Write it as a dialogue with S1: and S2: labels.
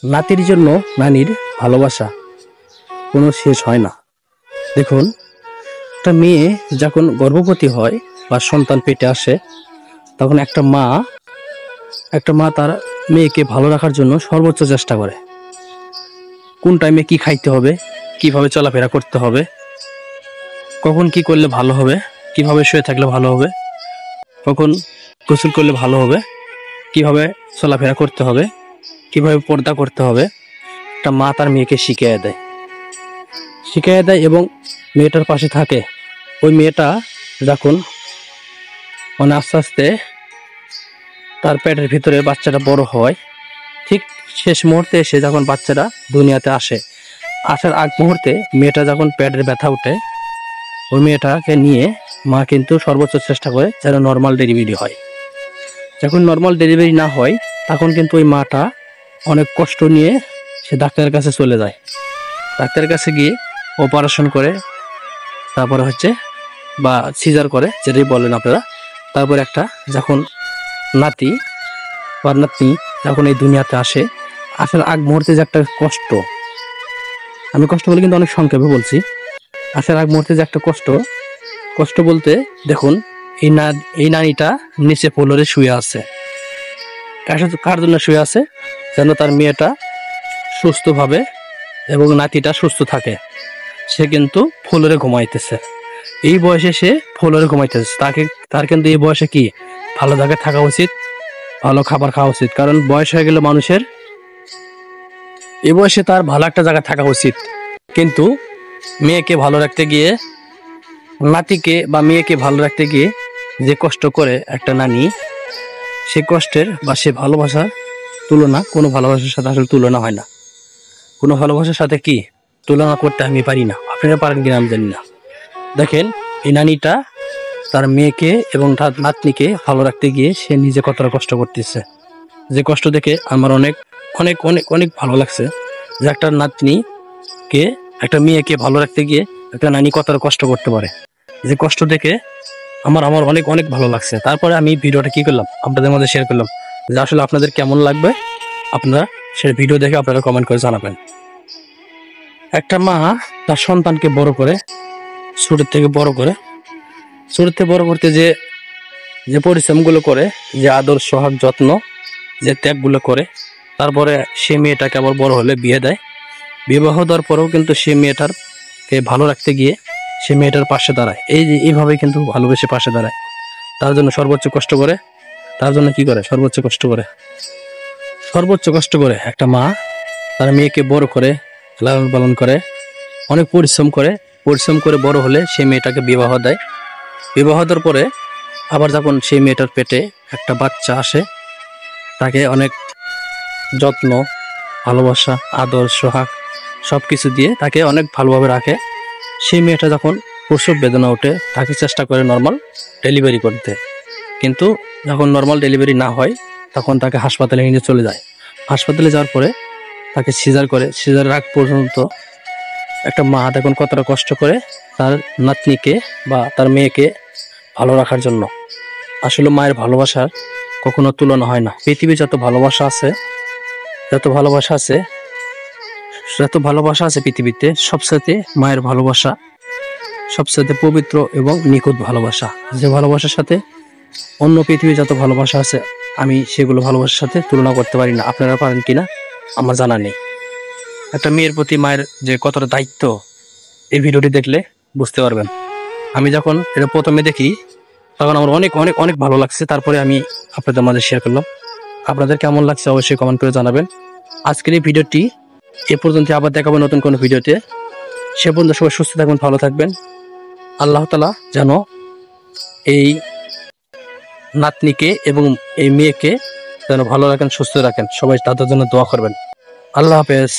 S1: নাতির জন্য নানির ভালোবাসা কোনো শেষ হয় না। দেখুন, একটা মেয়ে যখন গর্ভবতী হয় বা সন্তান পেটে আসে, তখন একটা মা তার মেয়েকে ভালো রাখার জন্য সর্বোচ্চ চেষ্টা করে। কোন টাইমে কি খাইতে হবে, কিভাবে চলাফেরা করতে হবে, কখন কি করলে ভালো হবে, কিভাবে শুয়ে থাকলে ভালো হবে, কখন গোসল করলে ভালো হবে, কিভাবে চলাফেরা করতে হবে, কিভাবে পর্দা করতে হবে, একটা মা তার মেয়েকে শিখিয়ে দেয় এবং মেয়েটার পাশে থাকে। ওই মেয়েটা যখন আস্তে আস্তে তার পেটের ভিতরে বাচ্চাটা বড় হয়, ঠিক শেষ মুহূর্তে এসে যখন বাচ্চাটা দুনিয়াতে আসার আগ মুহূর্তে মেয়েটা যখন পেটের ব্যথা উঠে, ওই মেয়েটাকে নিয়ে মা কিন্তু সর্বোচ্চ চেষ্টা করে যেন নর্মাল ডেলিভারি হয়। যখন নর্মাল ডেলিভারি না হয়, তখন কিন্তু ওই মাটা অনেক কষ্ট নিয়ে সে ডাক্তারের কাছে চলে যায়। ডাক্তারের কাছে গিয়ে অপারেশন করে, তারপরে বা সিজার করে, যেটাই বলেন আপনারা। তারপর একটা যখন নাতি বা নাতনি যখন এই দুনিয়াতে আসার আগ মুহূর্তে যে একটা কষ্ট, আমি কষ্ট বলে কিন্তু অনেক সংক্ষেপে বলছি। আসার আগ মুহূর্তে যে একটা কষ্ট বলতে দেখুন, এই নারীটা নিচে ফ্লোরে শুয়ে আছে। কার জন্য শুয়ে আছে? যেন তার মেয়েটা সুস্থভাবে এবং নাতিটা সুস্থ থাকে। সে কিন্তু ফ্লোরে ঘুমাইতেছে। এই বয়সে সে ফ্লোরে ঘুমাইতেছে। তার কিন্তু এই বয়সে কি ভালো জায়গায় থাকা উচিত, ভালো খাবার খাওয়া উচিত। কারণ বয়স হয়ে গেলে মানুষের এই বয়সে তার ভালো একটা জায়গায় থাকা উচিত। কিন্তু মেয়েকে ভালো রাখতে গিয়ে, নাতিকে বা মেয়েকে ভালো রাখতে গিয়ে যে কষ্ট করে একটা নানি, সে কষ্টের বা সে ভালোবাসার তুলনা কোনো ভালোবাসার সাথে আসলে তুলনা হয় না। কোনো ভালোবাসার সাথে কি তুলনা করতে আমি পারি না। আপনারা পারেন কিনা আমি জানি না। দেখেন, এই নানিটা তার মেয়েকে এবং তার নাতনিকে ভালো রাখতে গিয়ে সে নিজে কতটা কষ্ট করতেছে। যে কষ্ট দেখে আমার অনেক অনেক অনেক অনেক ভালো লাগছে যে একটা মেয়েকে ভালো রাখতে গিয়ে একটা নানি কতটা কষ্ট করতে পারে। যে কষ্ট দেখে আমার অনেক অনেক ভালো লাগছে। তারপরে আমি ভিডিওটা কি করলাম, আপনাদের মধ্যে শেয়ার করলাম যে আসলে আপনাদের কেমন লাগবে, আপনারা সেই ভিডিও দেখে আপনারা কমেন্ট করে জানাবেন। একটা মা তার সন্তানকে বড় করে, ছোট থেকে বড় করতে যে পরিশ্রমগুলো করে, যে আদর সোহাগ যত্ন, যে ত্যাগগুলো করে, তারপরে সে মেয়েটাকে আবার বড় হলে বিয়ে দেয়। বিবাহ দেওয়ার পরেও কিন্তু সে মেয়েটারকে ভালো রাখতে গিয়ে সে মেয়েটার পাশে দাঁড়ায়। এইভাবে কিন্তু ভালোবেসে পাশে দাঁড়ায়। তার জন্য সর্বোচ্চ কষ্ট করে। তার জন্য কি করে? সর্বোচ্চ কষ্ট করে একটা মা তার মেয়েকে বড় করে, লালন পালন করে, অনেক পরিশ্রম করে বড় হলে সে মেয়েটাকে বিবাহ দেয়। বিবাহ দেওয়ার পরে আবার যখন সেই মেয়েটার পেটে একটা বাচ্চা আসে, তাকে অনেক যত্ন, ভালোবাসা, আদর সোহাগ সব কিছু দিয়ে তাকে অনেক ভালোভাবে রাখে। সেই মেয়েটা যখন প্রসব বেদনা ওঠে, তাকে চেষ্টা করে নর্মাল ডেলিভারি করতে। কিন্তু যখন নর্মাল ডেলিভারি না হয়, তখন তাকে হাসপাতালে নিয়ে চলে যায়। হাসপাতালে যাওয়ার পরে তাকে সিজারের আগ পর্যন্ত একটা মা দেখুন কতটা কষ্ট করে তার নাতনিকে বা তার মেয়েকে ভালো রাখার জন্য। আসলে মায়ের ভালোবাসার কখনো তুলনা হয় না। পৃথিবী যত ভালোবাসা আছে পৃথিবীতে, সবসাথে মায়ের ভালোবাসা সবসাথে পবিত্র এবং নিখুঁত ভালোবাসা। যে ভালোবাসার সাথে অন্য পৃথিবী যত ভালোবাসা আছে, আমি সেগুলো ভালোবাসার সাথে তুলনা করতে পারি না। আপনারা পারেন কিনা আমার জানা নেই। একটা মেয়ের প্রতি মায়ের যে কতটা দায়িত্ব, এই ভিডিওটি দেখলে বুঝতে পারবেন। আমি যখন এটা প্রথমে দেখি, তখন আমার অনেক অনেক অনেক ভালো লাগছে। তারপরে আমি আপনাদের মাঝে শেয়ার করলাম। আপনাদের কেমন লাগছে অবশ্যই কমেন্ট করে জানাবেন। আজকের এই ভিডিওটি এ পর্যন্ত, আবার দেখাবো নতুন কোনো ভিডিওতে। সে পর্যন্ত সবাই সুস্থ থাকবেন, ভালো থাকবেন। আল্লাহ তাআলা যেন এই নাতনিকে এবং এই মেয়েকে যেন ভালো রাখেন, সুস্থ রাখেন। সবাই তাদের জন্য দোয়া করবেন। আল্লাহ হাফেজ।